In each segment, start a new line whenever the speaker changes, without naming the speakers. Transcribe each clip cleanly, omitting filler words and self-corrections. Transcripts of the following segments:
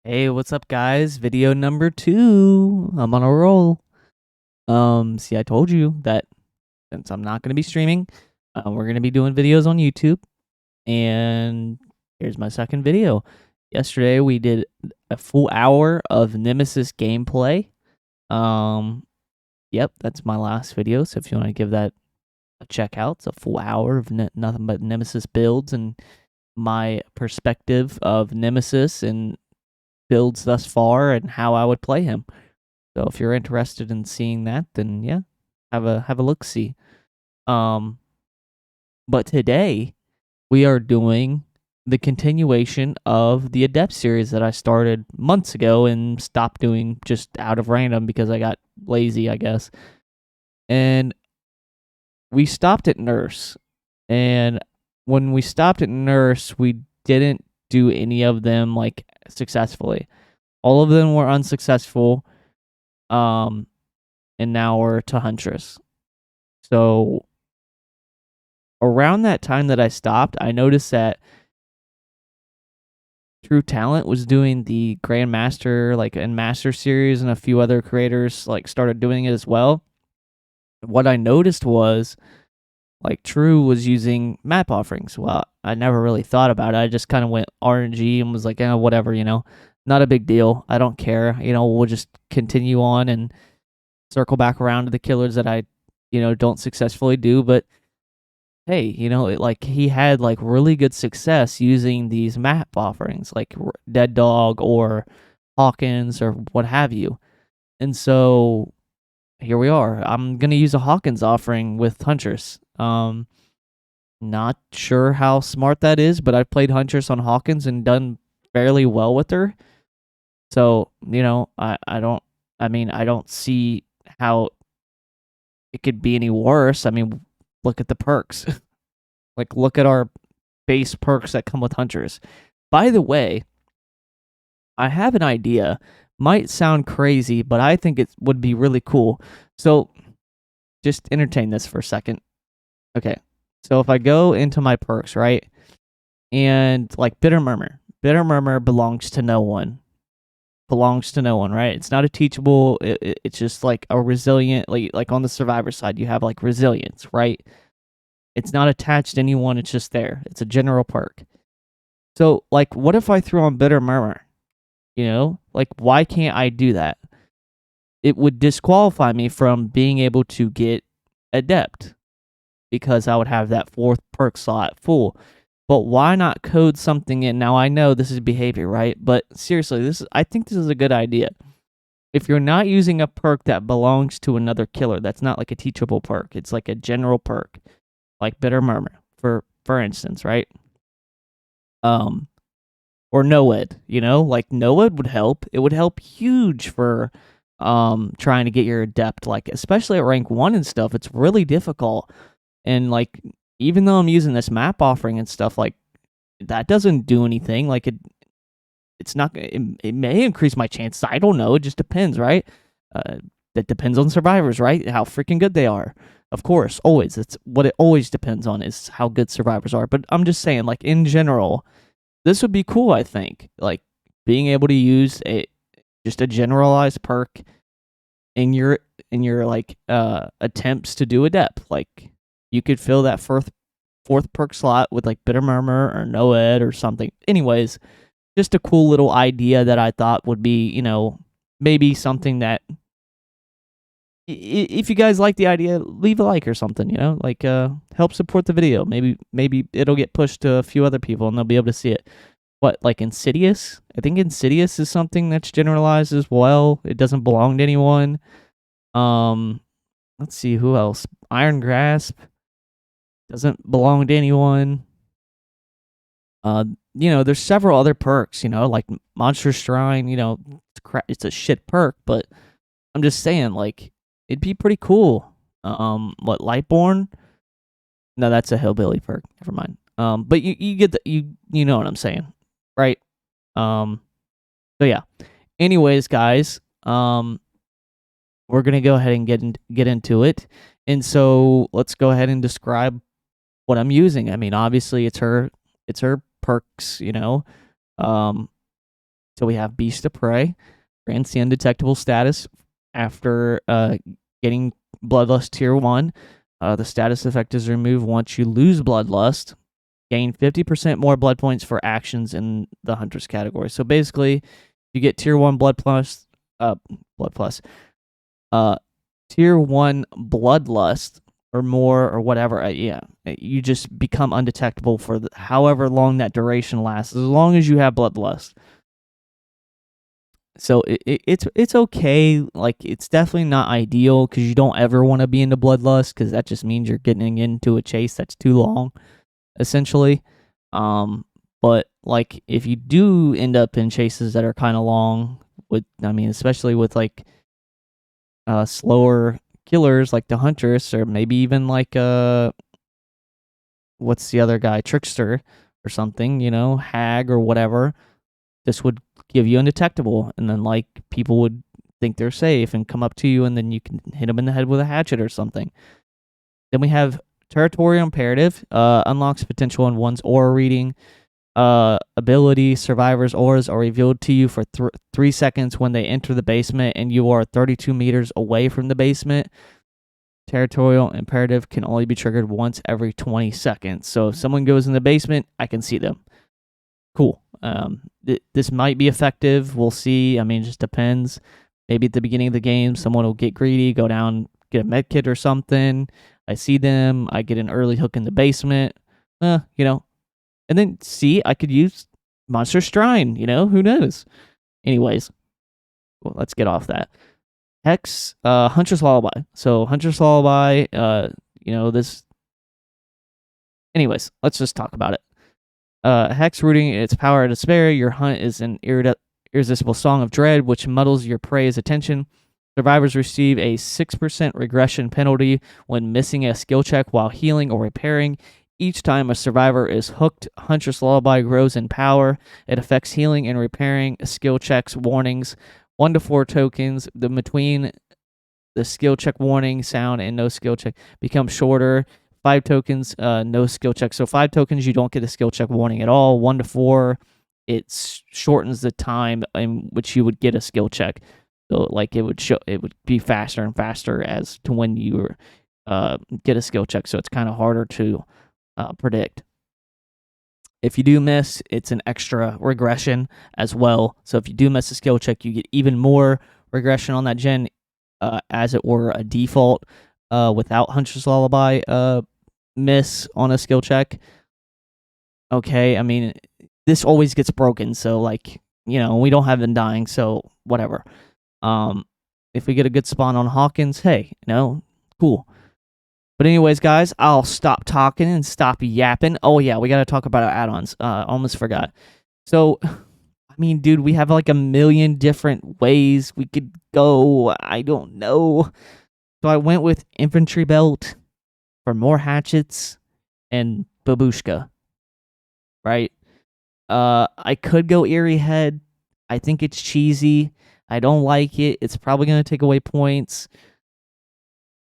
Hey, what's up, guys? Video number 2. I'm on a roll. See, I told you that since I'm not going to be streaming, we're going to be doing videos on YouTube. And here's my second video. Yesterday, we did a full hour of Nemesis gameplay. Yep, that's my last video. So if you want to give that a check out, it's a full hour of nothing but Nemesis builds and my perspective of Nemesis and builds thus far and how I would play him. So if you're interested in seeing that, then yeah, have a look see. Um, but today we are doing the continuation of the Adept series that I started months ago and stopped doing just out of random because I got lazy, I guess. And we stopped at Nurse. And when we stopped at Nurse, we didn't do any of them like successfully. All of them were unsuccessful. And now we're to Huntress. So around that time that I stopped, I noticed that True Talent was doing the Grandmaster like and Master series, and a few other creators like started doing it as well. What I noticed was like True was using map offerings. Well, I never really thought about it. I just kind of went RNG and was like, whatever, not a big deal. I don't care. We'll just continue on and circle back around to the killers that I, don't successfully do. But hey, like he had like really good success using these map offerings like Dead Dog or Hawkins or what have you. And so here we are. I'm gonna use a Hawkins offering with Huntress. Not sure how smart that is, but I've played Huntress on Hawkins and done fairly well with her. So, I don't see how it could be any worse. I mean, look at the perks. Like, look at our base perks that come with Hunters. By the way, I have an idea. Might sound crazy, but I think it would be really cool. So, just entertain this for a second. Okay. So, if I go into my perks, right? And like Bitter Murmur belongs to no one. Belongs to no one, right? It's not a teachable. It's just like a resilient, like on the survivor side, you have like resilience, right? It's not attached to anyone. It's just there. It's a general perk. So, like, what if I threw on Bitter Murmur? Like, why can't I do that? It would disqualify me from being able to get Adept because I would have that fourth perk slot full. But why not code something in? Now, I know this is behavior, right? But seriously, I think this is a good idea. If you're not using a perk that belongs to another killer, that's not like a teachable perk. It's like a general perk, like Bitter Murmur, for instance, right? Or Noed, like Noed would help. It would help huge for trying to get your Adept, like especially at rank 1 and stuff. It's really difficult. And like even though I'm using this map offering and stuff, like that doesn't do anything. Like it's not it may increase my chances. I don't know. It just depends, right? That depends on survivors, right? How freaking good they are. Of course, always. It's what it always depends on is how good survivors are. But I'm just saying, like in general, this would be cool, I think. Like being able to use just a generalized perk in your like attempts to do Adept. Like you could fill that fourth perk slot with like Bitter Murmur or Noed or something. Anyways, just a cool little idea that I thought would be, maybe something that if you guys like the idea, leave a like or something, like help support the video. Maybe it'll get pushed to a few other people and they'll be able to see it. What, like Insidious? I think Insidious is something that's generalized as well. It doesn't belong to anyone. Let's see who else. Iron Grasp doesn't belong to anyone. There's several other perks, like Monster Shrine, it's a shit perk, but I'm just saying, like, it'd be pretty cool. What, Lightborn? No, that's a hillbilly perk. Never mind. But you get you know what I'm saying, right? So yeah. Anyways, guys, we're gonna go ahead and get into it, and so let's go ahead and describe what I'm using. I mean, obviously, it's her perks, to So we have Beast of Prey, grants the undetectable status after getting Bloodlust Tier 1. The status effect is removed once you lose Bloodlust. Gain 50% more blood points for actions in the Huntress category. So basically, you get Tier 1 Tier 1 Bloodlust or more or whatever. You just become undetectable for however long that duration lasts, as long as you have Bloodlust. So it's okay. Like, it's definitely not ideal because you don't ever want to be into Bloodlust because that just means you're getting into a chase that's too long, essentially. But like, if you do end up in chases that are kind of long, especially with like slower killers like the Huntress, or maybe even like what's the other guy, Trickster or something, Hag or whatever, this would give you undetectable, and then like people would think they're safe and come up to you, and then you can hit them in the head with a hatchet or something. Then we have Territorial Imperative, unlocks potential in one's aura reading. Ability, survivors' auras are revealed to you for 3 seconds when they enter the basement and you are 32 meters away from the basement. Territorial Imperative can only be triggered once every 20 seconds. So if someone goes in the basement, I can see them. Cool. This might be effective. We'll see. It just depends. Maybe at the beginning of the game, someone will get greedy, go down, get a med kit or something. I see them. I get an early hook in the basement. And then see, I could use Monster Strine. Who knows? Anyways, well, let's get off that. Hex, Huntress Lullaby. So Huntress Lullaby, this. Anyways, let's just talk about it. Hex, rooting its power to spare, your hunt is an irresistible song of dread, which muddles your prey's attention. Survivors receive a 6% regression penalty when missing a skill check while healing or repairing. Each time a survivor is hooked, Huntress Lullaby grows in power. It affects healing and repairing, skill checks, warnings. 1 to 4 tokens between the skill check warning sound and no skill check become shorter. 5 tokens, no skill check. So 5 tokens, you don't get a skill check warning at all. 1 to 4, it shortens the time in which you would get a skill check. So like it would be faster and faster as to when you get a skill check. So it's kind of harder to predict. If you do miss, it's an extra regression as well. So if you do miss a skill check, you get even more regression on that gen, as it were a default without Huntress Lullaby miss on a skill check. Okay, this always gets broken, so like, we don't have them dying, so whatever. If we get a good spawn on Hawkins, hey, cool. But anyways, guys, I'll stop talking and stop yapping. Oh yeah, we gotta talk about our add-ons. Almost forgot. So, dude, we have like a million different ways we could go. I don't know. So I went with Infantry Belt for more hatchets and Babushka. Right? I could go Eerie Head. I think it's cheesy. I don't like it. It's probably gonna take away points.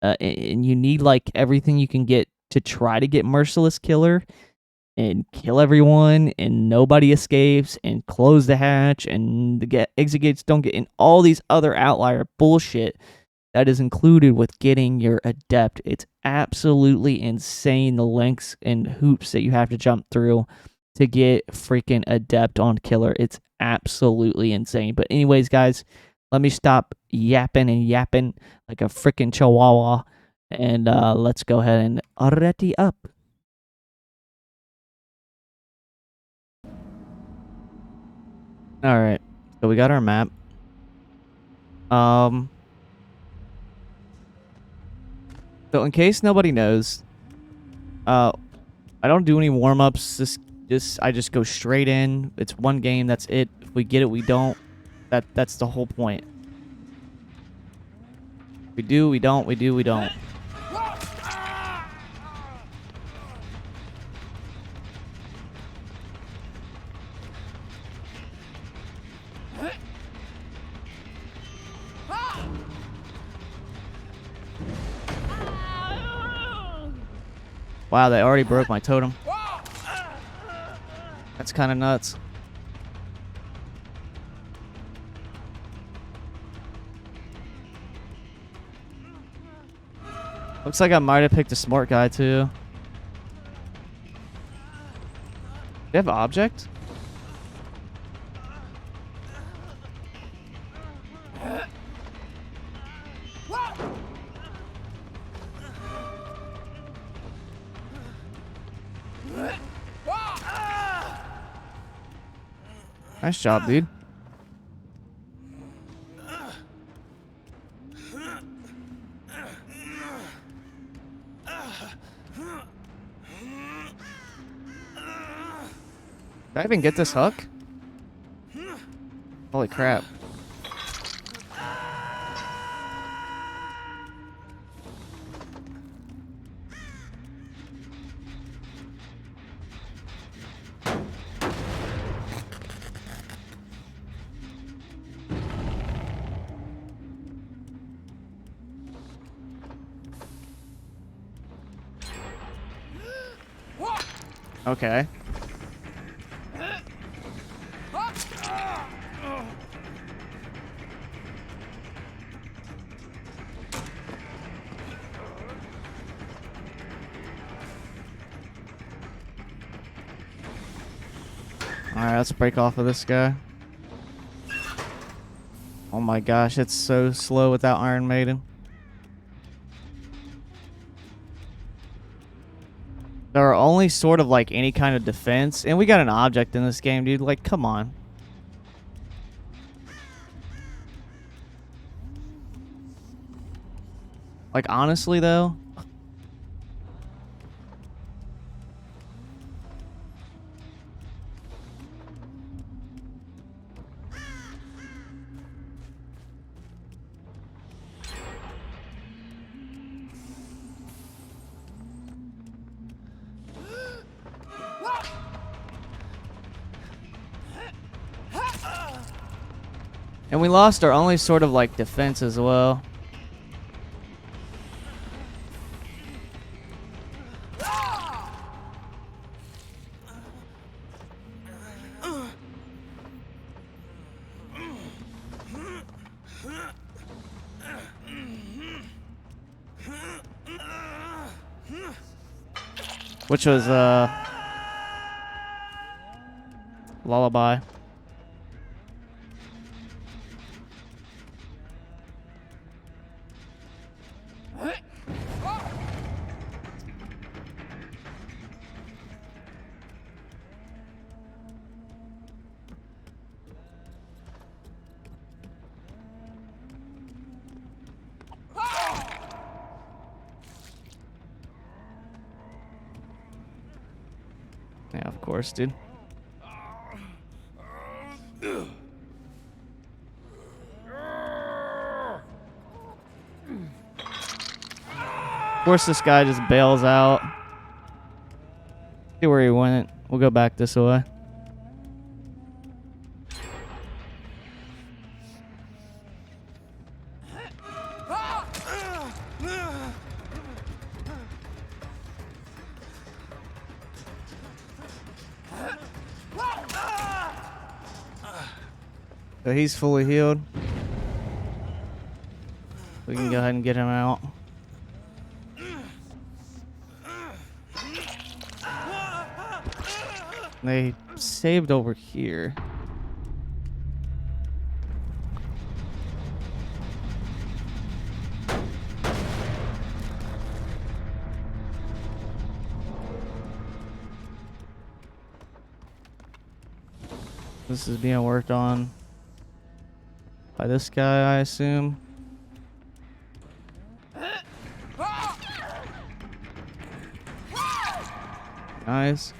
And you need like everything you can get to try to get Merciless Killer and kill everyone and nobody escapes and close the hatch and the exit gates don't get in, all these other outlier bullshit that is included with getting your Adept. It's absolutely insane, the lengths and hoops that you have to jump through to get freaking Adept on Killer. It's absolutely insane. But anyways, guys, let me stop yapping and yapping like a freaking chihuahua, and let's go ahead and ready up. All right, so we got our map. So in case nobody knows, I don't do any warm-ups. I just go straight in. It's one game. That's it. If we get it, we don't. That's the whole point. We do, we don't, we do, we don't. Wow, they already broke my totem. That's kind of nuts. Looks like I might have picked a smart guy too. Do you have an object? Nice job, dude. Did I even get this hook? Holy crap. Okay. Alright, let's break off of this guy. Oh my gosh, it's so slow without Iron Maiden. There are only sort of like any kind of defense, and we got an object in this game, dude. Like, come on. Like, honestly, though. And we lost our only sort of like defense as well. Which was Lullaby. Yeah, of course, dude. Of course, this guy just bails out. See where he went. We'll go back this way. So he's fully healed. We can go ahead and get him out. They saved over here. This is being worked on by this guy, I assume. Nice.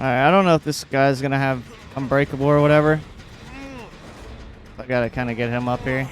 Alright, I don't know if this guy's gonna have Unbreakable or whatever. I gotta kind of get him up here.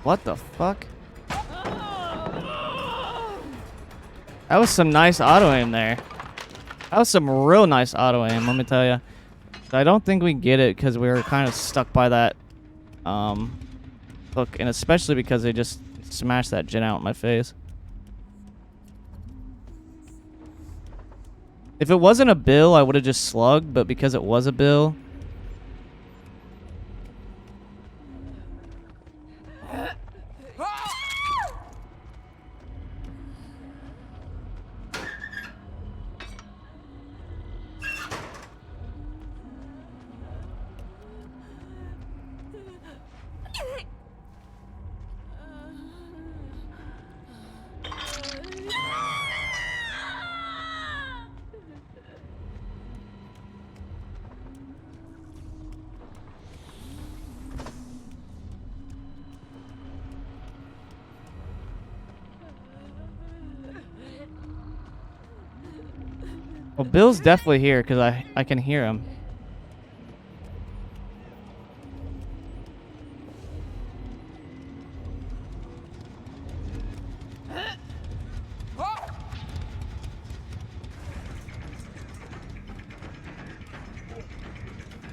What the fuck? That was some nice auto aim there. That was some real nice auto aim, let me tell you. I don't think we get it because we were kind of stuck by that hook, and especially because they just smashed that gen out in my face. If it wasn't a bill, I would have just slugged, but because it was a bill... Well, Bill's definitely here because I can hear him.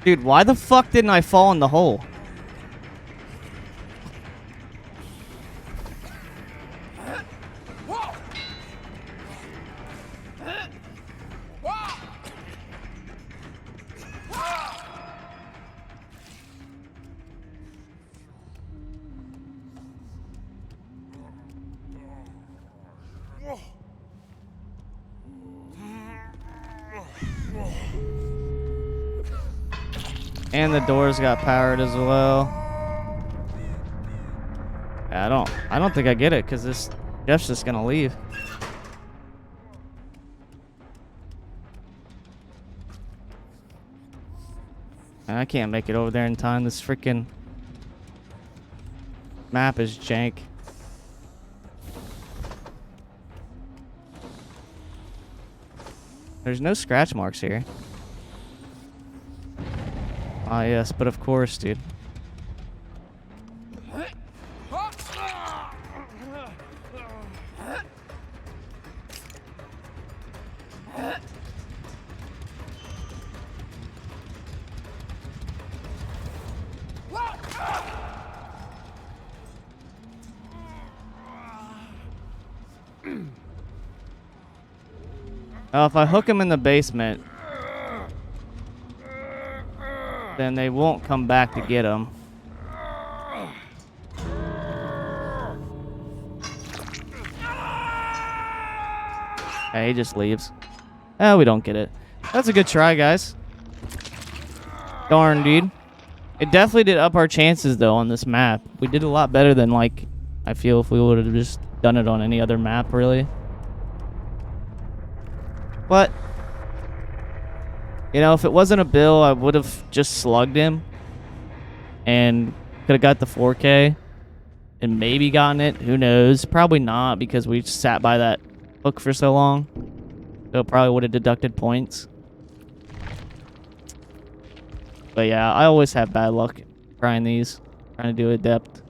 Dude, why the fuck didn't I fall in the hole? And the doors got powered as well. Yeah, I don't think I get it because this Jeff's just gonna leave. I can't make it over there in time. This freaking map is jank. There's no scratch marks here. Ah, yes, but of course, dude. If I hook him in the basement, then they won't come back to get him. Hey, he just leaves. Oh, we don't get it. That's a good try, guys. Darn, dude. It definitely did up our chances, though, on this map. We did a lot better than, like, I feel if we would have just done it on any other map, really. But, you know, if it wasn't a bill, I would have just slugged him and could have got the 4K and maybe gotten it. Who knows? Probably not because we sat by that hook for so long. So it probably would have deducted points. But yeah, I always have bad luck trying these. Trying to do Adept.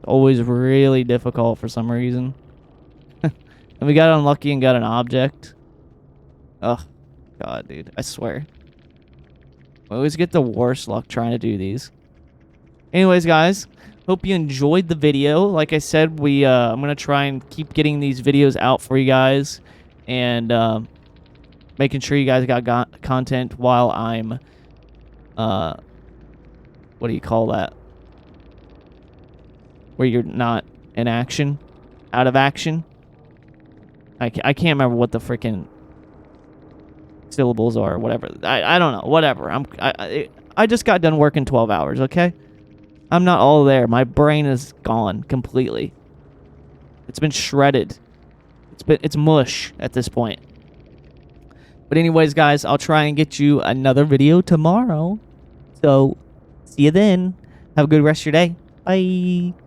Always really difficult for some reason. And we got unlucky and got an object. Oh, God, dude. I swear. I always get the worst luck trying to do these. Anyways, guys. Hope you enjoyed the video. Like I said, I'm going to try and keep getting these videos out for you guys. And making sure you guys got content while I'm... what do you call that? Where you're not in action? Out of action? I can't remember what the freaking syllables are, whatever. I don't know. Whatever. I just got done working 12 hours, okay? I'm not all there. My brain is gone completely. It's been shredded. It's mush at this point. But anyways, guys, I'll try and get you another video tomorrow. So, see you then. Have a good rest of your day. Bye.